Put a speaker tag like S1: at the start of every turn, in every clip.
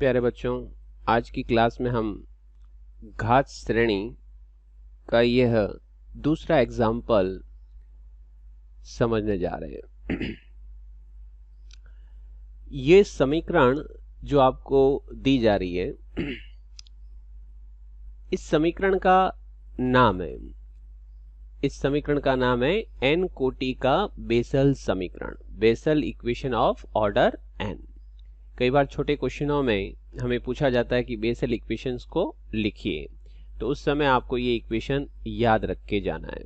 S1: प्यारे बच्चों, आज की क्लास में हम घात श्रेणी का यह दूसरा एग्जाम्पल समझने जा रहे हैं। ये समीकरण जो आपको दी जा रही है, इस समीकरण का नाम है n कोटि का बेसल समीकरण, Bessel equation of order n। कई बार छोटे क्वेश्चनों में हमें पूछा जाता है कि बेसल इक्वेशंस को लिखिए, तो उस समय आपको ये इक्वेशन याद रख के जाना है।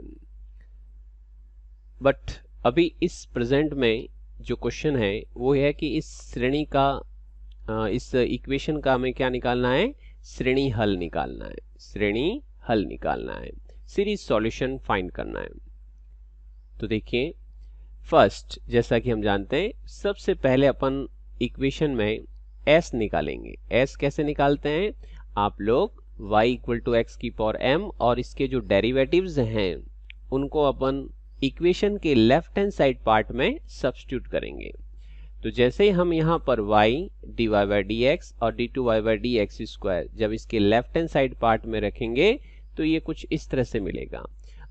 S1: बट अभी इस प्रेजेंट में जो क्वेश्चन है वो है कि इस श्रेणी का इस इक्वेशन का हमें क्या निकालना है, श्रेणी हल निकालना है, श्रेणी हल निकालना है, सीरीज सॉल्यूशन फाइंड करना है। तो देखिए, फर्स्ट जैसा कि हम जानते हैं, सबसे पहले अपन इक्वेशन में s निकालेंगे। s कैसे निकालते हैं, आप लोग y इक्वल टू एक्स की पावर m और इसके जो डेरिवेटिव्स हैं उनको अपन इक्वेशन के लेफ्ट हैंड साइड पार्ट में सब्स्टिट्यूट करेंगे। तो जैसे ही हम यहाँ पर y dy by d x और d two y by d x square जब इसके लेफ्ट हैंड साइड पार्ट में रखेंगे तो ये कुछ इस तरह से मिलेगा।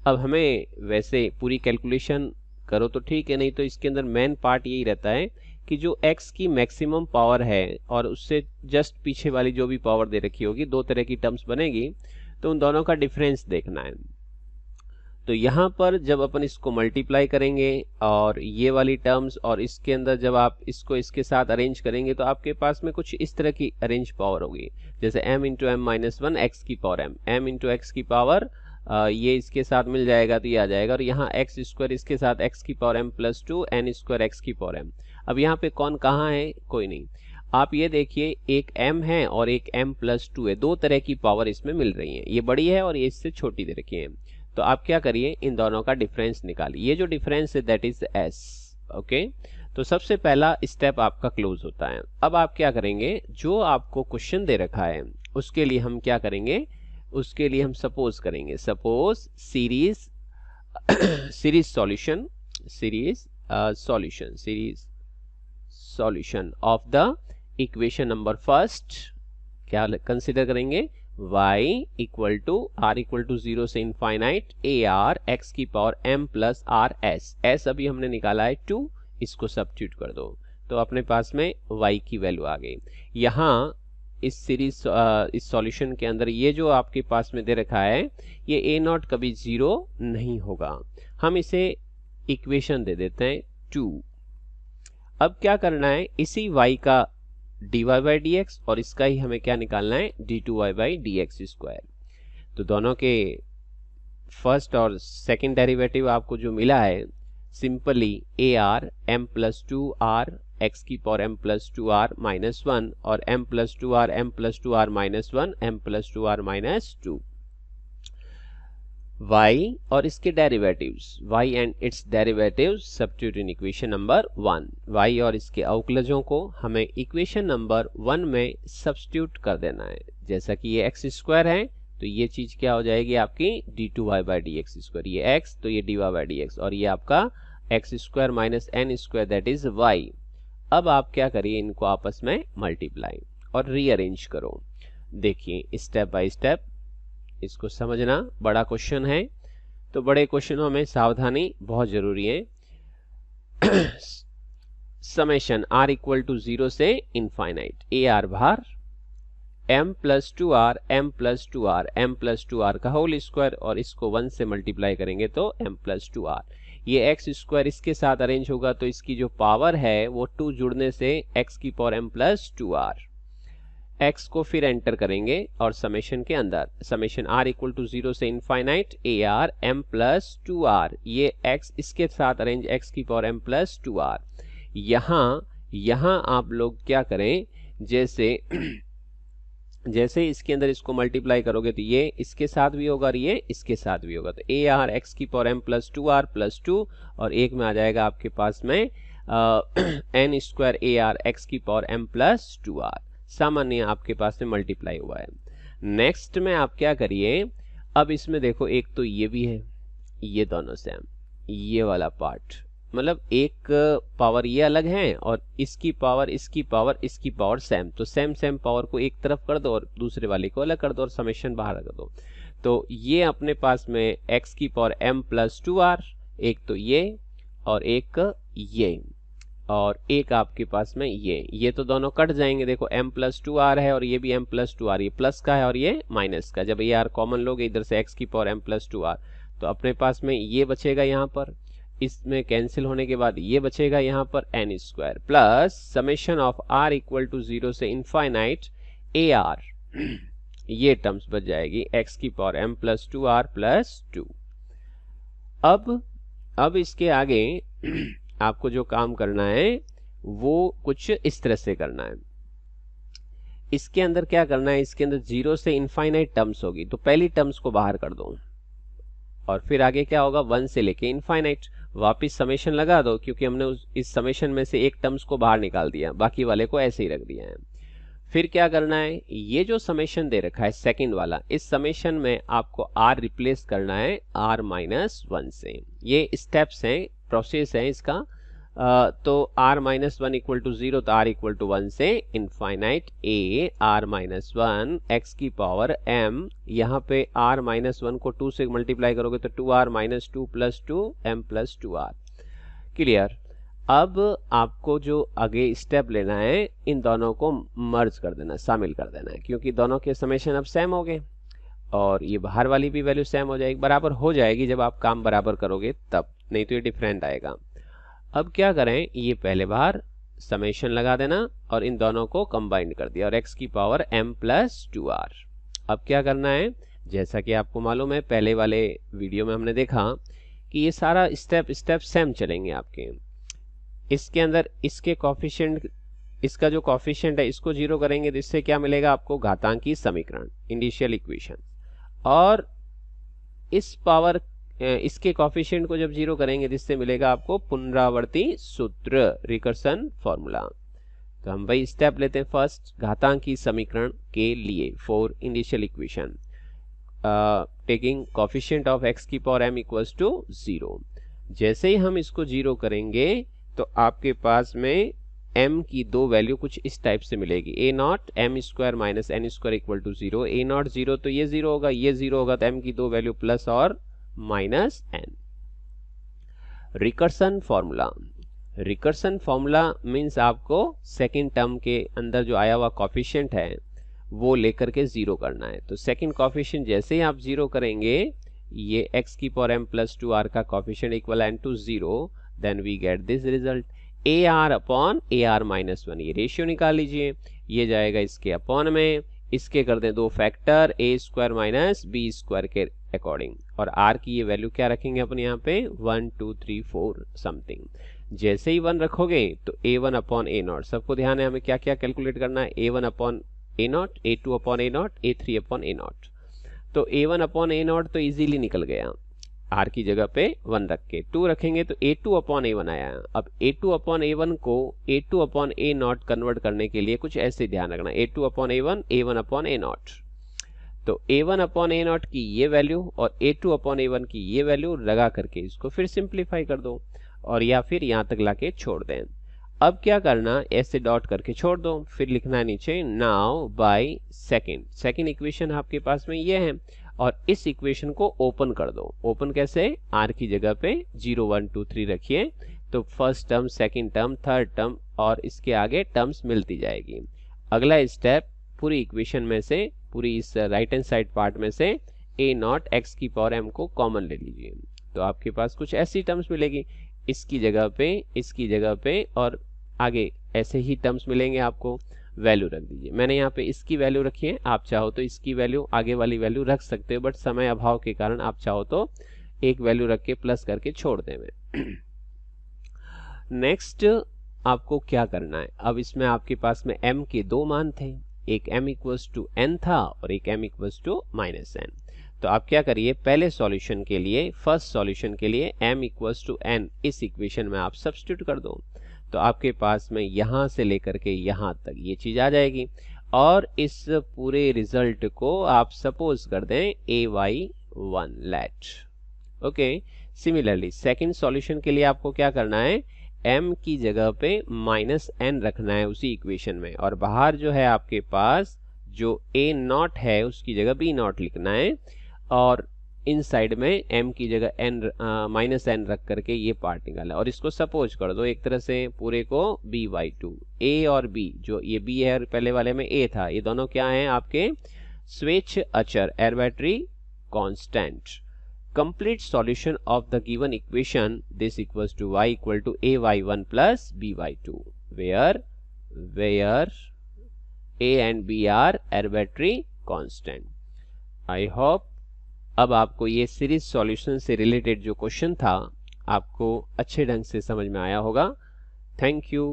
S1: अब हमें वैसे पूरी कैलकुलेशन करो तो ठीक है, नहीं तो इसके अंदर मेन पार्ट यही रहता है कि जो x की मैक्सिमम पावर है और उससे जस्ट पीछे वाली जो भी पावर दे रखी होगी, दो तरह की टर्म्स बनेगी, तो उन दोनों का डिफरेंस देखना है। तो यहाँ पर जब अपन इसको मल्टीप्लाई करेंगे और ये वाली टर्म्स और इसके अंदर जब आप इसको इसके साथ अरेंज करेंगे तो आपके पास में कुछ इस तरह की अरेंज पावर होगी, जैसे m into m minus one x की पावर m इंटू एक्स की पावर ये इसके साथ मिल जाएगा तो ये आ जाएगा, और यहाँ एक्स स्क्वायर इसके साथ एक्स की power m plus two n square x की पावर m। अब यहाँ पे कौन कहाँ है, कोई नहीं। आप ये देखिए, एक m है और एक m प्लस टू है, दो तरह की पावर इसमें मिल रही है, ये बड़ी है और ये इससे छोटी दे रखी है। तो आप क्या करिए, इन दोनों का डिफरेंस निकालिए। ये जो डिफरेंस है दैट इज s। ओके, तो सबसे पहला स्टेप आपका क्लोज होता है। अब आप क्या करेंगे, जो आपको क्वेश्चन दे रखा है उसके लिए हम क्या करेंगे, उसके लिए हम सपोज करेंगे, suppose series solution of the equation number first. क्या कंसिडर करेंगे, y equal to r equal to 0 से इनफाइनाइट ए आर एक्स की power m plus r s. S अभी हमने निकाला है 2, इसको सब्स्टिट्यूट कर दो तो अपने पास में y की वैल्यू आ गई। यहाँ इस सीरीज इस सॉल्यूशन के अंदर ये जो आपके पास में दे रखा है, ये a नॉट कभी 0 नहीं होगा, हम इसे इक्वेशन दे देते हैं 2। अब क्या करना है, इसी y का dy बाई डी एक्स और इसका ही हमें क्या निकालना है, d2y by d x square. तो दोनों के फर्स्ट और सेकंड डेरिवेटिव आपको जो मिला है, simply a r m plus two r x की power m plus two r minus one और m plus two r m plus two r minus one m plus two r minus two. y और इसके derivatives, y and its derivatives substitute in equation number 1। y और इसके अवकलजों को हमें equation number 1 में substitute कर देना है। जैसा कि ये x स्क्वायर है तो ये चीज क्या हो जाएगी आपकी d2y by d x square, ये x तो ये dy बाई डी एक्स, और ये आपका x square minus n square that is y। अब आप क्या करिए, इनको आपस में मल्टीप्लाई और रीअरेंज करो। देखिए स्टेप बाय स्टेप इसको समझना, बड़ा क्वेश्चन है तो बड़े क्वेश्चनों में सावधानी बहुत जरूरी है। समेशन r इक्वल टू 0 से इनफाइनाइट ए आर बाहर m plus two r m plus two r m plus two r का होल स्क्वायर, और इसको 1 से मल्टीप्लाई करेंगे तो m प्लस टू आर। ये x स्क्वायर इसके साथ अरेंज होगा तो इसकी जो पावर है वो 2 जुड़ने से x की power m plus two r. x को फिर एंटर करेंगे और समेशन के अंदर, समेशन r इक्वल टू 0 से infinite a r m plus two r, ये x इसके साथ अरेंज x की power m plus two r. यहाँ आप लोग क्या करें, जैसे जैसे इसके अंदर इसको मल्टीप्लाई करोगे तो ये इसके साथ भी होगा और ये इसके साथ भी होगा, तो ए आर एक्स की power m plus two r plus two, और एक में आ जाएगा आपके पास में n square a r x की power m plus two r. सामान्य आपके पास में मल्टीप्लाई हुआ है। नेक्स्ट में आप क्या करिए, अब इसमें देखो एक तो ये भी है, ये दोनों सेम, ये वाला पार्ट मतलब एक पावर ये अलग है और इसकी पावर इसकी पावर इसकी पावर सेम, तो सेम सेम पावर को एक तरफ कर दो और दूसरे वाले को अलग कर दो और समेशन बाहर कर दो। तो ये अपने पास में x की पावर m प्लस 2r, एक तो ये और एक ये, और एक आपके पास में ये तो दोनों कट जाएंगे। देखो m प्लस 2r है और ये भी m प्लस 2r, ये प्लस का है और ये माइनस का। जब ये r कॉमन लोगे इधर से x की पावर m प्लस 2r, तो अपने पास में ये बचेगा यहाँ पर, इसमें कैंसिल होने के बाद ये बचेगा यहाँ पर n square plus summation of r equal to 0 से इनफाइनाइट ar, ये टर्म्स बच जाएगी x की power m plus 2r plus 2। अब इसके आगे आपको जो काम करना है वो कुछ इस तरह से करना है। इसके अंदर क्या करना है, इसके अंदर 0 से इनफाइनाइट टर्म्स होगी, तो पहली टर्म्स को बाहर कर दो और फिर आगे क्या होगा 1 से लेके इनफाइनाइट, वापिस समेशन लगा दो, क्योंकि हमने इस समेशन में से एक टर्म्स को बाहर निकाल दिया, बाकी वाले को ऐसे ही रख दिया है। फिर क्या करना है, ये जो समेशन दे रखा है सेकंड वाला, इस समेशन में आपको r रिप्लेस करना है r माइनस 1 से। ये स्टेप्स हैं, प्रोसेस है इसका। तो r माइनस 1 इक्वल टू 0, तो r इक्वल टू 1 से infinite a r minus 1 x की पावर m, यहाँ पे r माइनस 1 को 2 से मल्टीप्लाई करोगे तो 2r minus 2 plus 2 m plus 2r। Clear. अब आपको जो आगे स्टेप लेना है, इन दोनों को मर्ज कर देना, शामिल कर देना है, क्योंकि दोनों के समेशन अब सेम हो गए और ये बाहर वाली भी वैल्यू सेम हो जाएगी, बराबर हो जाएगी जब आप काम बराबर करोगे तब, नहीं तो ये डिफरेंट आएगा। अब क्या करें, ये पहले बाहर समेशन लगा देना और इन दोनों को कंबाइन कर दिया और x की पावर m प्लस 2r। अब क्या करना है, जैसा कि आपको मालूम है पहले वाले वीडियो में हमने देखा कि ये सारा स्टेप सेम चलेंगे आपके। इसके अंदर इसके कॉफिशिएंट, इसका जो कॉफिशिएंट है इसको 0 करेंगे तो इससे क्या मिलेगा आपको, घातांकी समीकरण, इंडिशियल इक्वेशन। और इस पावर इसके कॉफिशिएंट को जब 0 करेंगे तो इससे मिलेगा आपको पुनरावर्ती सूत्र, रिकर्सन फॉर्मूला। तो हम भाई स्टेप लेते हैं फर्स्ट, घातांकी समीकरण के लिए for indicial equation, taking coefficient of x की पावर m इक्वल्स टू 0। जैसे ही हम इसको 0 करेंगे तो आपके पास में m की दो वैल्यू कुछ इस टाइप से मिलेगी, a naught m square minus n square equal to 0, a naught 0 तो ये 0 होगा, ये 0 होगा, तो m की दो वैल्यू प्लस और minus n। Recursion formula, recursion formula means आपको सेकंड टर्म के अंदर जो आया हुआ कॉफिशिएंट है वो लेकर के 0 करना है। तो सेकंड कॉफिशिएंट जैसे ही आप 0 करेंगे, ये x की पावर m प्लस 2r का coefficient equal n to 0, then we get this result ar upon ar minus 1। ये रेशियो निकाल लीजिए, ये जाएगा इसके अपॉन में, इसके कर दें दो factor a square minus b square के अकॉर्डिंग, और r की ये वैल्यू क्या रखेंगे अपन यहाँ पे 1 2 3 4 समथिंग। जैसे ही 1 रखोगे तो a1 अपॉन a नॉट, सबको ध्यान है हमें क्या क्या कैलकुलेट करना है, a1 upon a not, a2 upon a not, a3 upon a not. तो a1 अपॉन a नॉट तो इजीली निकल गया, r की जगह पे 1 रख के 2 रखेंगे तो a2 अपॉन a1 आया। अब a2 अपॉन a1 को a2 upon a not convert करने के लिए कुछ ऐसे ध्यान रखना, a2 upon a1, a1 upon a not. तो a1 अपॉन a नॉट की ये वैल्यू और a2 अपॉन a1 की ये वैल्यू लगा करके इसको फिर सिंप्लीफाई कर दो और या फिर यहाँ तक लाके छोड़ दें। अब क्या करना, ऐसे डॉट करके छोड़ दो, फिर लिखना है नीचे नाउ बाय सेकंड इक्वेशन आपके पास में ये है, और इस इक्वेशन को ओपन कर दो। ओपन कैसे, r की जगह पे 0 1 2 3 रखिए, तो first term, second term, third term और इसके आगे टर्म्स मिलती जाएगी। अगला स्टेप, पूरी इक्वेशन में से, पूरी इस राइट हैंड साइड पार्ट में से a नॉट x की पावर m को कॉमन ले लीजिए, तो आपके पास कुछ ऐसी टर्म्स मिलेगी, इसकी जगह पे, इसकी जगह पे और आगे ऐसे ही टर्म्स मिलेंगे आपको। वैल्यू रख दीजिए, मैंने यहाँ पे इसकी वैल्यू रखी है, आप चाहो तो इसकी वैल्यू, आगे वाली वैल्यू रख सकते हो, बट समय अभाव के कारण आप चाहो तो एक वैल्यू रख के प्लस करके छोड़ दें। नेक्स्ट आपको क्या करना है, अब इसमें आपके पास में m के दो मान थे, एक m इक्वल्स टू n था और एक m equals to minus n। तो आप क्या करिए, पहले सॉल्यूशन के लिए, फर्स्ट सॉल्यूशन के लिए m इक्वल्स टू n इस इक्वेशन में आप सब्स्टिट्यूट कर दो, तो आपके पास में यहां से लेकर के यहां तक ये चीज आ जाएगी, और इस पूरे रिजल्ट को आप सपोज कर दें ay1 let. Okay, similarly second solution के लिए आपको क्या करना है, m की जगह पे -n रखना है उसी इक्वेशन में, और बाहर जो है आपके पास जो a नॉट है उसकी जगह b नॉट लिखना है, और इन साइड में m की जगह -n रख करके ये पार्ट निकाला, और इसको सपोज कर दो एक तरह से पूरे को b/2। a और b, जो ये b है और पहले वाले में a था, ये दोनों क्या हैं आपके स्वेच्छ अचर, arbitrary constant। complete solution of the given equation this equals to y equal to ay1 plus by2 where a and b are arbitrary constant। I hope अब आपको ये सीरीज सॉल्यूशन से रिलेटेड जो क्वेश्चन था आपको अच्छे ढंग से समझ में आया होगा। Thank you.